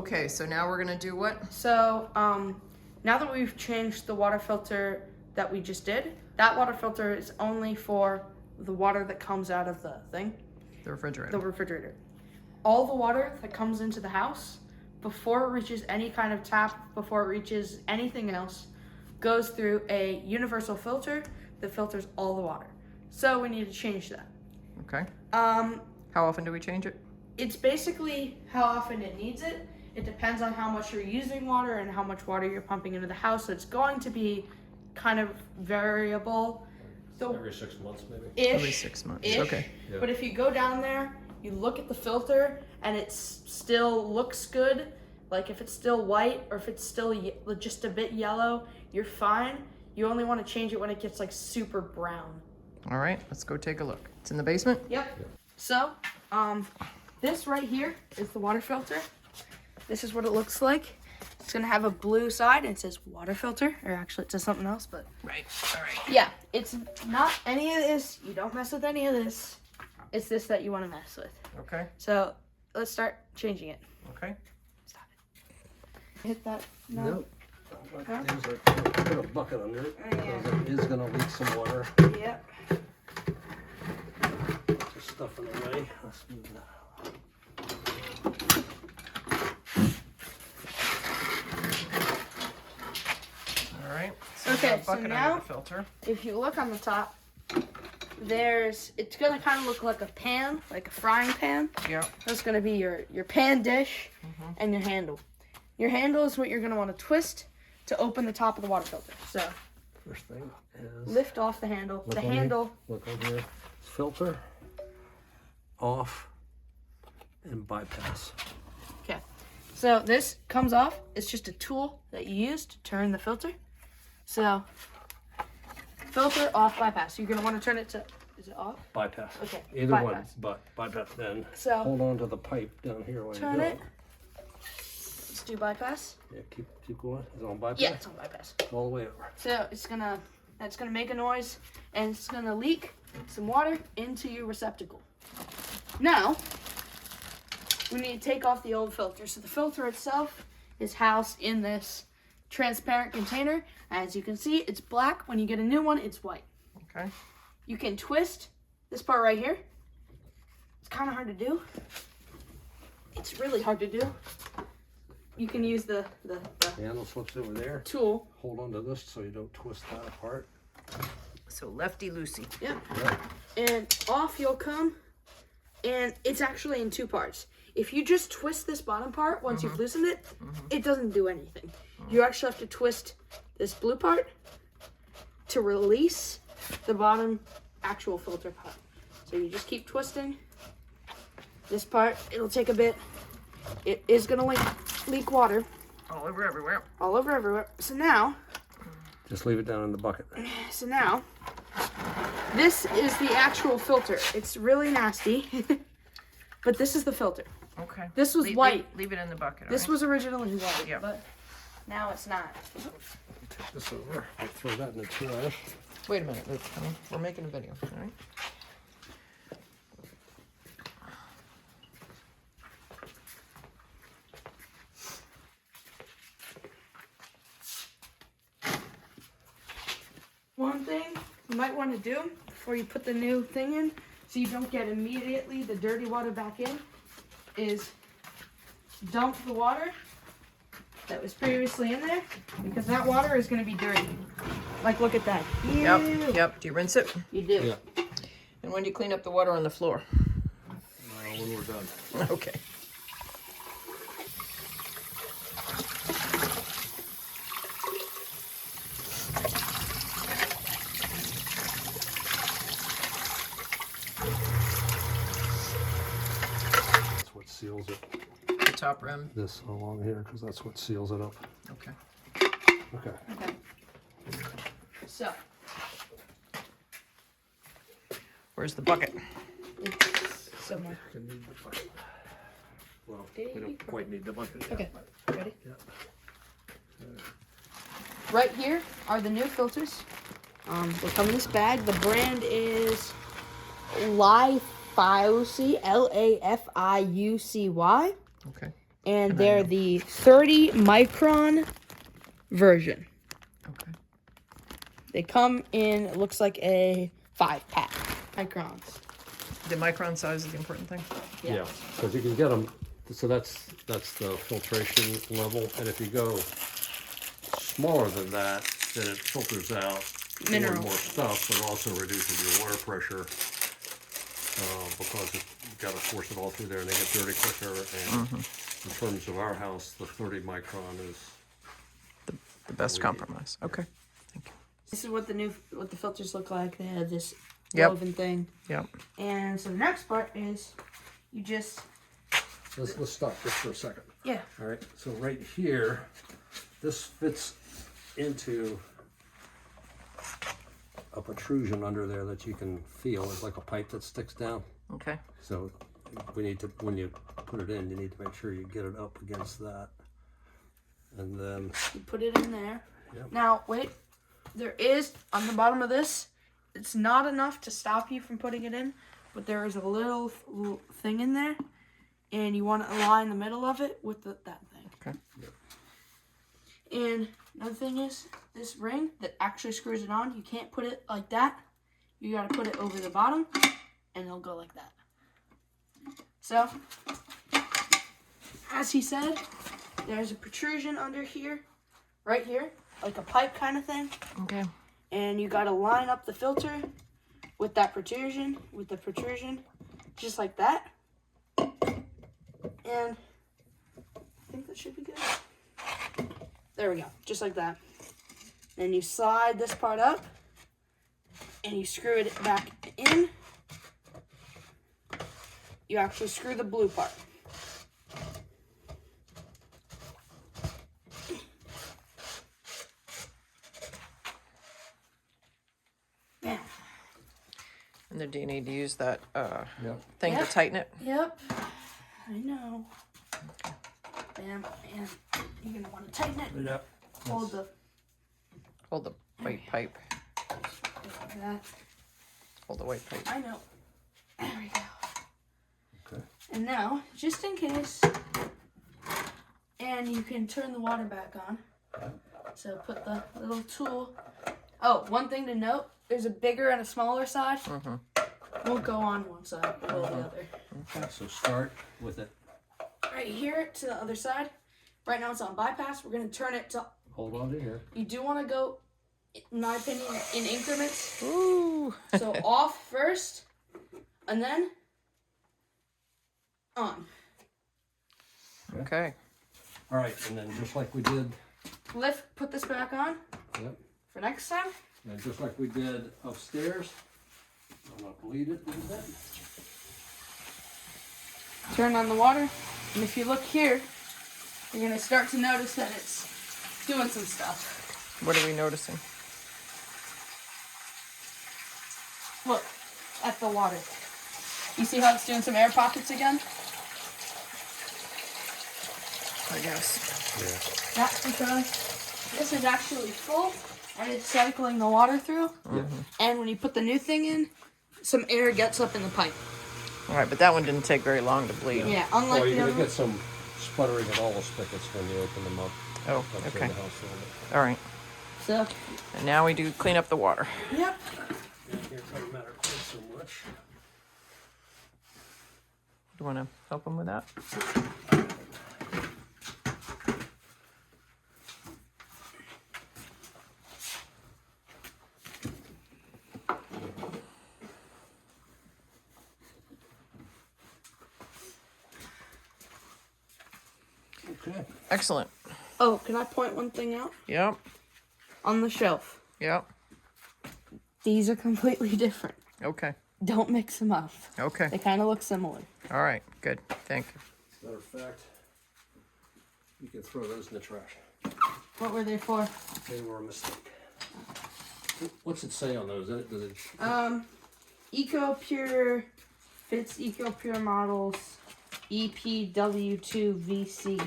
Okay, so now we're gonna do what? So, now that we've changed the water filter that we just did, that water filter is only for the water that comes out of the thing. The refrigerator. The refrigerator. All the water that comes into the house, before it reaches any kind of tap, before it reaches anything else, goes through a universal filter that filters all the water. So we need to change that. Okay. How often do we change it? It's basically how often it needs it. It depends on how much you're using water and how much water you're pumping into the house. So it's going to be kind of variable. So Every 6 months, maybe. Every 6 months. Okay. Yeah. But if you go down there, you look at the filter, and it still looks good. Like if it's still white or if it's still just a bit yellow, you're fine. You only want to change it when it gets like super brown. All right, let's go take a look. It's in the basement? Yep. So, this right here is the water filter. This is what it looks like. It's gonna have a blue side and it says water filter, or actually it says something else, but Right, all right. yeah, it's not any of this. You don't mess with any of this. It's this that you want to mess with. Okay, So let's start changing it. okay. Stop it. Hit that. No. Nope. Huh? Put a bucket under it, because it is gonna leak some water. Yep. There's stuff in the way. Let's move that out. All right. Okay, a so bucket now- under the filter. If you look on the top, it's gonna kind of look like a pan, like a frying pan. Yeah. That's gonna be your pan dish and your handle. Your handle is what you're gonna want to twist to open the top of the water filter. So First thing is, lift off the handle. Look The on here. handle. look over here, filter, off, and bypass. Okay. So this comes off. It's just a tool that you use to turn the filter. So filter off, bypass. You're gonna want to turn it to. Is it off? Bypass. Okay, Either one, bypass. but bypass then. So Hold on to the pipe down here while turn you do it. Let's do bypass. Yeah, keep going. Is it on bypass? Yeah, it's on bypass. All the way over. So it's gonna make a noise and it's gonna leak some water into your receptacle. Now we need to take off the old filter. So the filter itself is housed in this transparent container. As you can see, it's black. When you get a new one, it's white. Okay. You can twist this part right here. It's kind of hard to do. It's really hard to do. You can use the Handle slips over there. tool. Hold on to this so you don't twist that apart. So lefty loosey. Yeah. Right. And off you'll come, and it's actually in two parts. If you just twist this bottom part once you've loosened it, it doesn't do anything. You actually have to twist this blue part to release the bottom actual filter part. So you just keep twisting this part. It'll take a bit. It is gonna leak water All over everywhere. all over everywhere. So now, Just leave it down in the bucket. this is the actual filter. It's really nasty, but this is the filter. Okay. This was white. Leave it in the bucket. This was originally white, Yeah. but now it's not. Take this over. I'll throw that in the trash. Wait a minute, Luke. We're making a video, all right? One thing you might want to do before you put the new thing in, so you don't get immediately the dirty water back in, is dump the water that was previously in there, because that water is going to be dirty. Like, look at that. Ew. Yep. Do you rinse it? You do. Yeah. And when do you clean up the water on the floor? When we're done. Okay. That's what seals it. The top rim. This along here, because that's what seals it up. Okay. Okay. Okay. So, Where's the bucket? it's somewhere. You need the bucket. Well, Did we you- don't quite need the bucket. yet, Okay. but- Ready? Yeah. Right here are the new filters. They come in this bag. The brand is Lafiucy, Lafiucy. Okay. and I they're know. the 30 micron version. Okay. They come in, it looks like a 5-pack microns. The micron size is the important thing. Yeah, because you can get them, so that's the filtration level, and if you go smaller than that, then it filters out more and Mineral. more stuff, but also reduces your water pressure, because you've got to force it all through there and they get dirty quicker, and in terms of our house, the 30 micron is, The best compromise. Okay. Thank you. This is what the filters look like. They have this Yep. woven thing. Yep. And so the next part is you just, let's stop just for a second. yeah. All right, so right here, this fits into a protrusion under there that you can feel. It's like a pipe that sticks down. Okay. So we need to, when you put it in, you need to make sure you get it up against that. And then, You put it in there. Yep. Now, wait. There is, on the bottom of this, it's not enough to stop you from putting it in, but there is a little thing in there, and you want to align the middle of it with that thing. Okay. And another thing is, this ring that actually screws it on, you can't put it like that. You got to put it over the bottom, and it'll go like that. So, as he said, there's a protrusion under here, right here, like a pipe kind of thing. Okay. And you got to line up the filter with that protrusion, just like that. And I think that should be good. There we go, just like that. Then you slide this part up, and you screw it back in. You actually screw the blue part. Bam. And then do you need to use that thing Yep. to tighten it? Yep, I know. Bam, and you're gonna want to tighten it. Yep. Hold the Hold the white pipe. like that. Hold the white pipe. I know. There we go. Okay. And now, just in case, and you can turn the water back on. So put the little tool. Oh, one thing to note: there's a bigger and a smaller side. Won't go on one side, it'll the other. Okay, so start with it. Right here to the other side. Right now it's on bypass. We're gonna turn it to. Hold on to here. You do want to go, in my opinion, in increments. Ooh. So off first, and then on. Okay. All right, and then just like we did, Lift. Put this back on yep, for next time. and just like we did upstairs, I'm gonna bleed it a little bit. Turn on the water, and if you look here, you're gonna start to notice that it's doing some stuff. What are we noticing? Look at the water. You see how it's doing some air pockets again? I guess. Yeah. That's because this is actually full, and it's cycling the water through. And when you put the new thing in, some air gets up in the pipe. All right, but that one didn't take very long to bleed. Yeah, unlike Well, the you're other gonna one. get some sputtering at all the spigots when you open them up. Oh, up in okay. the house a little bit. All right. So, And now we do clean up the water. yep. It doesn't matter quite so much. Do you want to help him with that? Okay. Excellent. Oh, can I point one thing out? Yep. On the shelf. Yep. These are completely different. Okay. Don't mix them up. Okay. They kind of look similar. All right. Good. Thank you. As a matter of fact, you can throw those in the trash. What were they for? They were a mistake. What's it say on those? Does it, Eco Pure fits Eco Pure models EPW2VC.